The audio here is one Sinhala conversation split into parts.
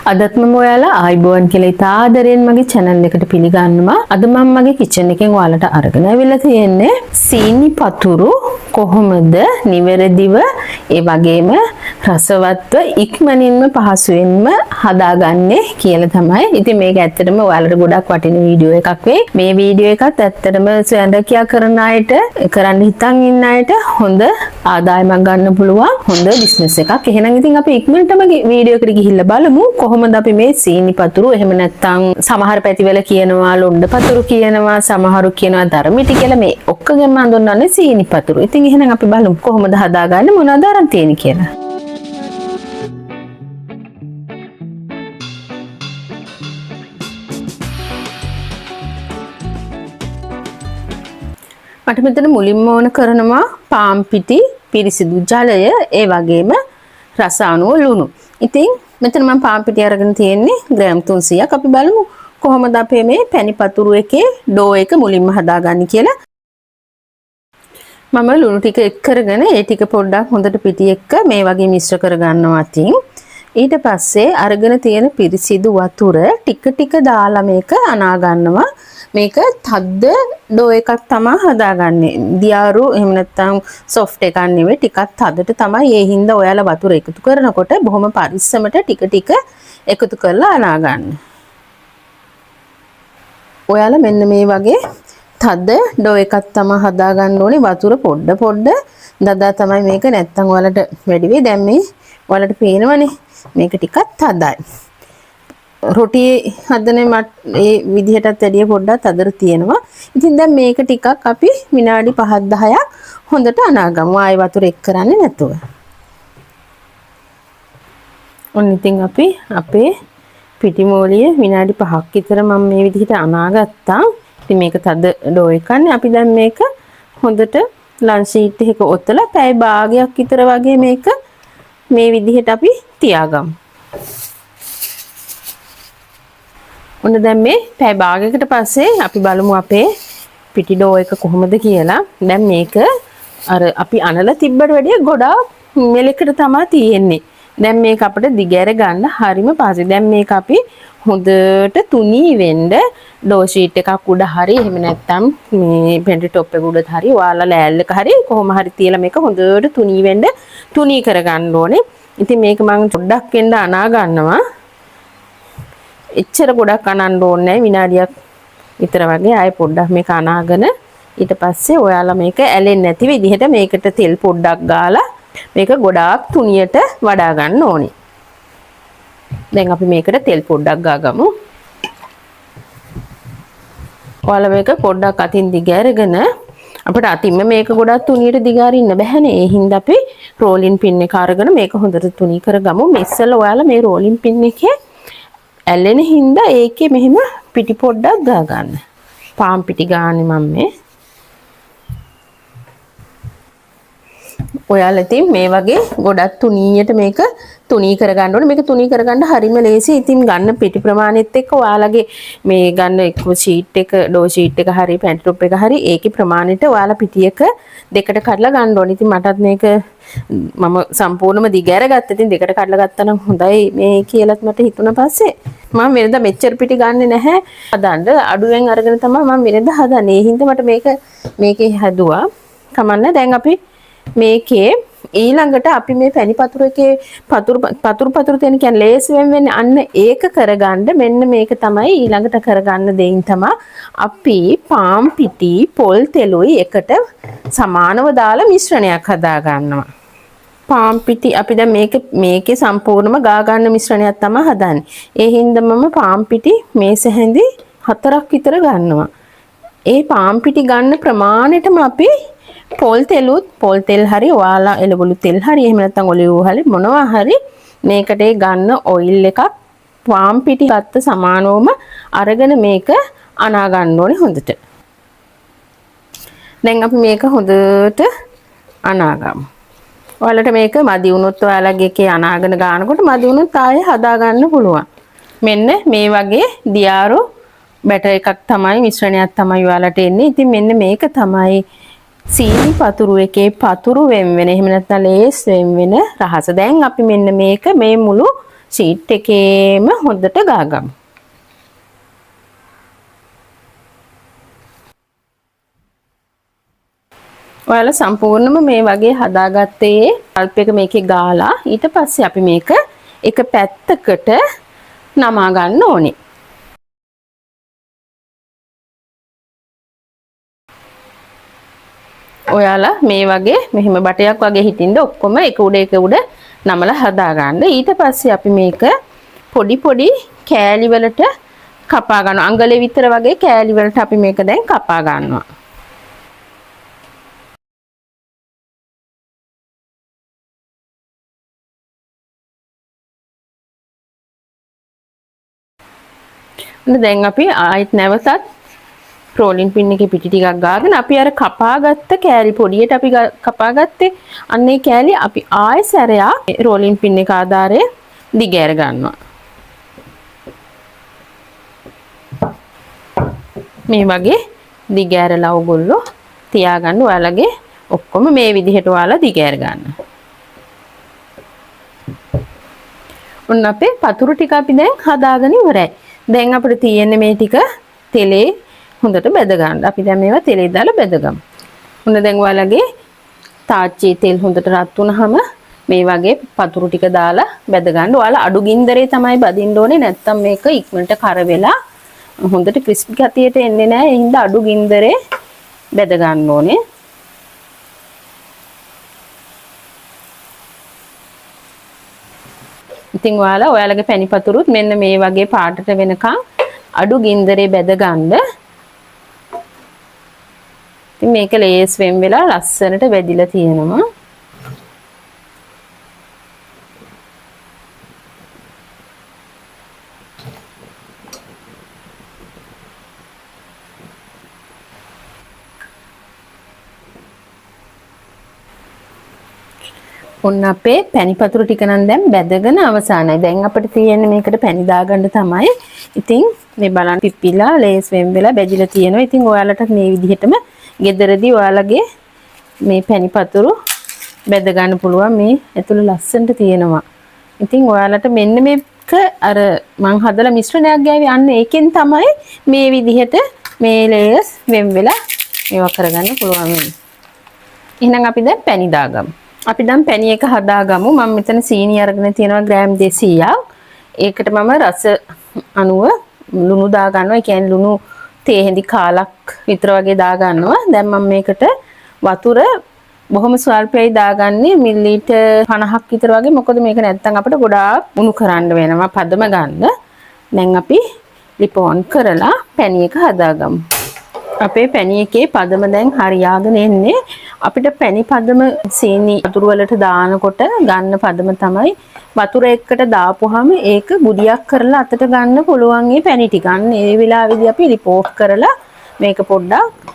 අදත් මම ඔයාලා ආයිබෝන් කියලා ඉතා ආදරෙන් මගේ channel එකට පිළිගන්නවා. අද මම මගේ kitchen එකෙන් ඔයාලට අරගෙන ආවිල්ලා තියෙන්නේ සීනි පතුරු කොහොමද නිවැරදිව ඒ වගේම රසවත්ව ඉක්මනින්ම පහසුවෙන්ම හදාගන්නේ කියලා තමයි. ඉතින් මේක ඇත්තටම ඔයාලට ගොඩක් වටින වීඩියෝ එකක් වෙයි. මේ වීඩියෝ එකත් ඇත්තටම සොයන්දකියා කරන අයට කරන්න හිතන් ඉන්න අයට හොඳ ආදායමක් ගන්න පුළුවන් හොඳ බිස්නස් එකක්. එහෙනම් ඉතින් අපි ඉක්මනටම වීඩියෝ එකට ගිහිල්ලා බලමු. කොහොමද අපි මේ සීනි පතුරු එහෙම නැත්නම් සමහර පැතිවල කියනවා ලොණ්ඩ පතුරු කියනවා සමහරු කියනවා ධර්මිටි කියලා මේ ඔක්කොගෙම හඳුන්වන්නේ සීනි පතුරු. ඉතින් එහෙනම් අපි බලමු කොහොමද හදාගන්නේ මොනවද අරන් තියෙන්නේ කියලා. මට මෙතන මුලින්ම ඕන කරනවා පාන් පිටි පිරිසිදු ජලය ඒ වගේම රස අණුව ලුණු. ඉතින් මෙතන මම පාන් පිටි අරගෙන තියෙන්නේ ග්‍රෑම් 300ක්. අපි බලමු කොහොමද අපේ මේ පැණි පතුරු එකේ ඩෝ එක මුලින්ම හදාගන්නේ කියලා. මම ලුණු ටික එක් කරගෙන ඒ ටික පොඩ්ඩක් හොඳට පිටි එක්ක මේ වගේ මිශ්‍ර කරගන්නවා. ඊට පස්සේ අරගෙන තියෙන පිරිසිදු වතුර ටික ටික දාලා මේක අනා ගන්නවා. මේක තද්ද ඩෝ එකක් තමයි හදාගන්නේ. දියාරු එහෙම නැත්නම් සොෆ්ට් එකක් නෙවෙයි ටිකක් තදට තමයි. ඒ හින්දා ඔයාලා වතුර එකතු කරනකොට බොහොම පරිස්සමට ටික ටික එකතු කරලා අනා ගන්න. ඔයාලා මෙන්න මේ වගේ තද ඩෝ එකක් තමයි හදාගන්න ඕනේ. වතුර පොඩ දදා තමයි මේක නැත්නම් ඔයාලට වැඩි වෙයි. දැන් මේ ඔයාලට පේනවනේ මේක ටිකක් තදයි. රොටි හදන්නේ මේ විදිහටත් වැඩිය පොඩ්ඩක් අදර තියෙනවා. ඉතින් දැන් මේක ටිකක් අපි විනාඩි 5-10ක් හොඳට අනාගමු. ආයෙ වතුර එක් කරන්නේ නැතුව. ඔන්න ඉතින් අපි අපේ පිටිමෝලිය විනාඩි 5ක් විතර මම මේ විදිහට අනාගත්තා. ඉතින් මේක තද ඩෝ එකක්නේ. අපි දැන් මේක හොඳට ලන්ච් ෂීට් එකක ඔතලා පැය භාගයක් විතර වගේ මේක මේ විදිහට අපි තියාගමු. ඔන්න දැන් මේ පැය භාගයකට පස්සේ අපි බලමු අපේ පිටි ඩෝ එක කොහොමද කියලා. දැන් මේක අර අපි අනලා තිබ්බට වැඩිය ගොඩාක් මෙලෙකට තමයි තියෙන්නේ. දැන් මේක අපිට දිගෑර ගන්න හරිම පහසුයි. දැන් මේක අපි හොඳට තුනී වෙන්න ඩෝ ෂීට් එකක් උඩ හරි එහෙම නැත්නම් මේ පෙන්ටි টොප් එක උඩ හරි ඔයාලා ලෑල්ලක හරි කොහොම හරි තියලා මේක හොඳට තුනී වෙන්න තුනී කරගන්න ඕනේ. ඉතින් මේක මම පොඩ්ඩක් වෙන්න අනා ගන්නවා. එච්චර ගොඩක් අනන්න ඕනේ නැහැ. විනාඩියක් විතර වගේ ආයෙ පොඩ්ඩක් මේක අනාගෙන ඊට පස්සේ ඔයාලා මේක ඇලෙන්නේ නැති විදිහට මේකට තෙල් පොඩ්ඩක් ගාලා මේක ගොඩාක් තුනියට වඩා ගන්න ඕනේ. දැන් අපි මේකට තෙල් පොඩ්ඩක් ගාගමු. ඔයාලා මේක පොඩ්ඩක් අතින් දිග අරගෙන අපිට අතින්ම මේක ගොඩක් තුනියට දිගාරින්න බැහැනේ. ඒ හින්දා අපි රෝලින් පින් එක අරගෙන මේක හොඳට තුනී කරගමු. මේ ඉස්සෙල්ලා ඔයාලා මේ රෝලින් පින් එකේ ඇලෙන හින්දා ඒකේ මෙහෙම පිටි පොඩ්ඩක් ගා ගන්න. පාන් පිටි ගාන්නේ මම මේ. ඔයාලා ඉතින් මේ වගේ ගොඩක් තුනීයට මේක තුනී කරගන්න ඕනේ. මේක තුනී කරගන්න හරිම ලේසි. ඉතින් ගන්න පිටි ප්‍රමාණෙත් එක්ක ඔයාලගේ මේ ගන්න එක්ක ෂීට් එක ඩෝ ෂීට් එක හරි පැන්ටි টොප් එක හරි ඒකේ ප්‍රමාණයට ඔයාලා පිටි එක දෙකට කඩලා ගන්න ඕනේ. ඉතින් මටත් මේක මම සම්පූර්ණයෙන්ම දිගෑර ගත්තා. ඉතින් දෙකට කඩලා ගත්තා නම් හොඳයි මේ කියලාත් මට හිතුණා. පස්සේ මම වෙනදා මෙච්චර පිටි ගන්නෙ නැහැ. හදන්න අඩුවෙන් අරගෙන තමයි මම වෙනදා හදන්නේ. ඒ හින්දා මට මේකේ හැදුවා. කමන්න දැන් අපි මේකේ ඊළඟට අපි මේ පැණි පතුරු එකේ පතුරු තියෙන කියන්නේ ලේස් වෙන්නේ අන්න ඒක කරගන්න මෙන්න මේක තමයි ඊළඟට කරගන්න දෙයින් තමයි අපි පාන් පිටි පොල් තෙලුයි එකට සමානව දාලා මිශ්‍රණයක් හදා ගන්නවා. පාන් පිටි අපි දැන් මේකේ සම්පූර්ණම ගා ගන්න මිශ්‍රණයක් තමයි හදන්නේ. ඒ හින්දා මම පාන් පිටි මේස හැඳි 4ක් විතර ගන්නවා. ඒ පාන් පිටි ගන්න ප්‍රමාණයටම අපි පොල් තෙල් හරි ඔයාලා එළවලු තෙල් හරි එහෙම නැත්නම් ඔලිව් හරි මොනවා හරි මේකට ගන්න ඔයිල් එකක් පාන් පිටි ගත්ත සමානවම අරගෙන මේක අනා ගන්න ඕනේ හොඳට. දැන් අපි මේක හොඳට අනාගමු. ඔයාලට මේක මදි වුණොත් ඔයාලගේ එකේ අනාගෙන ගන්නකොට මදි වුණොත් ආයෙ හදා ගන්න පුළුවන්. මෙන්න මේ වගේ දියාරු බැටර් එකක් තමයි මිශ්‍රණයක් තමයි ඔයාලට එන්නේ. ඉතින් මෙන්න මේක තමයි සීනි පතුරු එකේ පතුරු වෙන එහෙම නැත්නම් ලේස් වෙන රහස. දැන් අපි මෙන්න මේක මේ මුළු ෂීට් එකේම හොඳට ගාගමු. ඔයාලා සම්පූර්ණයෙන්ම මේ වගේ හදාගත්තේ පල්ප් එක මේකේ ගාලා ඊට පස්සේ අපි මේක එක පැත්තකට නමා ගන්න ඕනේ. ඔයාලා මේ වගේ මෙහෙම බටයක් වගේ හිටින්න ඔක්කොම එක උඩ නමලා හදා ගන්න. ඊට පස්සේ අපි මේක පොඩි පොඩි කෑලි වලට කපා ගන්නවා. අඟලේ විතර වගේ කෑලි වලට අපි මේක දැන් කපා ගන්නවා. දැන් අපි ආයෙත් නැවතත් රෝලින් පින් එකේ පිටි ටිකක් ගාගෙන අපි අර කපාගත්ත කෑලි පොඩියට අපි කපාගත්තේ අන්නේ කෑලි අපි ආයෙ සැරයක් රෝලින් පින් එක ආධාරයෙන් දිගෑර ගන්නවා. මේ වගේ දිගෑරලා ඔයගොල්ලෝ තියාගන්න. ඔයාලගේ ඔක්කොම මේ විදිහට ඔයාලා දිගෑර ගන්න. ඔන්න අපේ පතුරු ටික අපි දැන් හදාගෙන ඉවරයි. දැන් අපිට තියෙන්නේ මේ ටික තෙලේ හොඳට බෙද ගන්න. අපි දැන් මේවා තෙලේ දාලා බෙදගමු. ඔන්න දැන් ඔයාලගේ තාච්චියේ තෙල් හොඳට රත් වුනහම මේ වගේ පතුරු ටික දාලා බෙද ගන්න. ඔයාලා අඩු ගින්දරේ තමයි බදින්න ඕනේ. නැත්තම් මේක ඉක්මනට කර වෙලා හොඳට ක්‍රිස්පි ගතියට එන්නේ නැහැ. ඒ හින්දා අඩු ගින්දරේ බෙද ගන්න ඕනේ. ඉතින් ඔයාලගේ පැණි පතුරුත් මෙන්න මේ වගේ පාටට වෙනකන් අඩු ගින්දරේ බෙද ගන්න. ඉතින් මේක ලේස් වෙන් වෙලා ලස්සනට වැදිලා තියෙනවා. ඔන්න අපේ පැණි පතුරු ටික නම් දැන් බැදගෙන අවසానයි. දැන් අපිට තියෙන්නේ මේකට පැණි දාගන්න තමයි. ඉතින් මේ බලන්න පිපිලා ලේස් වෙන් වෙලා බැදිලා තියෙනවා. ඉතින් ඔයාලට මේ විදිහටම ගෙදරදී ඔයාලගේ මේ පැණි පතුරු බැද ගන්න පුළුවන්. මේ ඇතුළේ ලස්සනට තියෙනවා. ඉතින් ඔයාලට මෙන්න මේක අර මං හදලා මිශ්‍රණයක් ගෑවි අන්න ඒකෙන් තමයි මේ විදිහට මේ ලේස් වෙන් වෙලා මේවා කරගන්න පුළුවන් වෙන්නේ. එහෙනම් අපි දැන් පැණි දාගමු. අපි දැන් පැණි එක හදාගමු. මම මෙතන සීනි අරගෙන තියෙනවා ග්‍රෑම් 200ක්. ඒකට මම රස අණුව ලුණු දා ගන්නවා. ඒ කියන්නේ ලුණු තේ හැඳි කාලක් විතර වගේ දා ගන්නවා. දැන් මම මේකට වතුර බොහොම ස්වල්පයි දාගන්නේ මිලිලීටර් 50ක් විතර වගේ. මොකද මේක නැත්තම් අපිට ගොඩාක් උණු කරන්න වෙනවා පදම ගන්න. දැන් අපි ලිප ඔන් කරලා පැණි එක හදාගමු. අපේ පැණි එකේ පදම දැන් හරියාගෙන එන්නේ. අපිට පැණි පදම සීනි වතුර වලට දානකොට ගන්න පදම තමයි වතුර එක්කට දාපුවාම ඒක බුඩියක් කරලා අතට ගන්න පුළුවන් මේ පැණි ටික. අන්න ඒ වෙලාවේදී අපි ලිප ඔෆ් කරලා මේක පොඩ්ඩක්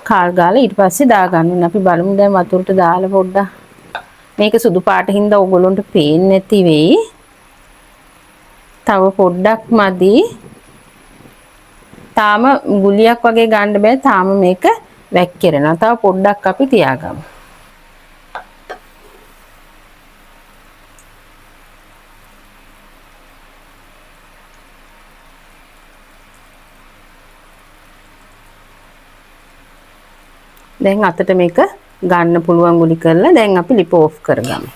කාල් ගාලා ඊට පස්සේ දාගන්න. අපි බලමු දැන් වතුරට දාලා පොඩ්ඩක් මේක සුදු පාට හින්දා ඕගොල්ලන්ට පේන්නේ නැති වෙයි. තව පොඩ්ඩක් මදි. තාම ගුලියක් වගේ ගන්න බෑ. තාම මේක වැක්කිරෙනවා. තව පොඩ්ඩක් අපි තියාගමු. දැන් අතට මේක ගන්න පුළුවන් ගුලි කරලා දැන් අපි ලිප ඔෆ් කරගමු.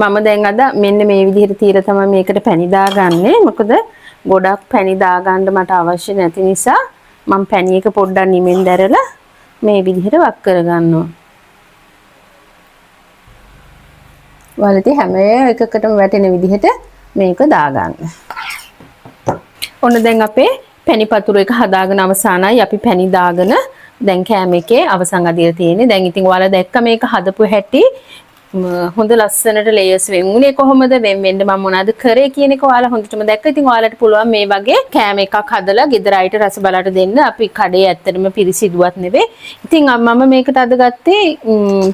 මම දැන් අද මෙන්න මේ විදිහට තියලා තමයි මේකට පැණි දාගන්නේ. මොකද ගොඩක් පැණි දාගන්න මට අවශ්‍ය නැති නිසා මම පැණි එක පොඩ්ඩක් නිමෙන් දැරලා මේ විදිහට වක් කරගන්නවා. වලදී හැම එකකටම වැටෙන විදිහට මේක දාගන්න. ඔන්න දැන් අපේ පැණි පතුරු එක හදාගෙන අවසానයි. අපි පැණි දාගෙන දැන් කෑම එකේ අවසන් අදියර තියෙන්නේ. දැන් ඉතින් ඔයාලා දැක්ක මේක හදපු හැටි හොඳ ලස්සනට ලේයර්ස් වෙන් උනේ කොහොමද වෙන් වෙන්න මම මොනවද කරේ කියන එක ඔයාලා හොඳටම දැක්ක. ඉතින් ඔයාලට පුළුවන් මේ වගේ කෑම එකක් හදලා ගෙදර අයිට රස බලට දෙන්න. අපි කඩේ ඇත්තටම පිරිසිදුවත් නෙවෙයි. ඉතින් මම මේකට අද ගත්තේ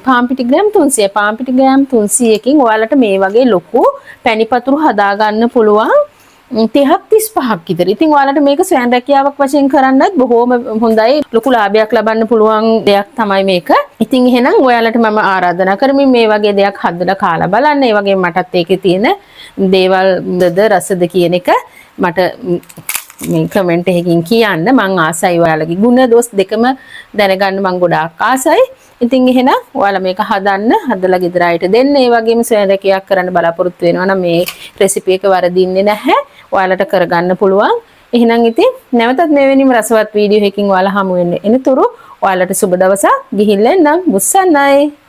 පාන් පිටි ග්‍රෑම් 300. පාන් පිටි ග්‍රෑම් 300කින් ඔයාලට මේ වගේ ලොකු පැණි පතුරු හදා ගන්න පුළුවන්. 30ක් 35ක් විතර. ඉතින් ඔයාලට මේක ස්වයං රැකියාවක් වශයෙන් කරන්නත් බොහොම හොඳයි. ලොකු ලාභයක් ලබන්න පුළුවන් දෙයක් තමයි මේක. ඉතින් එහෙනම් ඔයාලට මම ආරාධනා කරමින් මේ වගේ දෙයක් හදලා කාලා බලන්න. ඒ වගේම මටත් ඒකේ තියෙන දේවල් රසද කියන එක මට මේ කමෙන්ට් එකකින් කියන්න. මං ආසයි ඔයාලගේ ಗುಣ දොස් දෙකම දැනගන්න මං ගොඩාක් ආසයි. ඉතින් එහෙනම් ඔයාලා මේක හදලා ගෙදර අයට දෙන්න. ඒ වගේම ස්වයං රැකියාවක් කරන්න බලාපොරොත්තු වෙනවා නම් මේ රෙසිපි එක වරදින්නේ නැහැ. ඔයාලට කරගන්න පුළුවන්. එහෙනම් ඉතින් නැවතත් මෙවැනිම රසවත් වීඩියෝ එකකින් ඔයාලා හමු වෙන්න එනතුරු ඔයාලට සුබ දවසක්. ගිහිල්ලා එන්නම්. බුස්සන්නයි.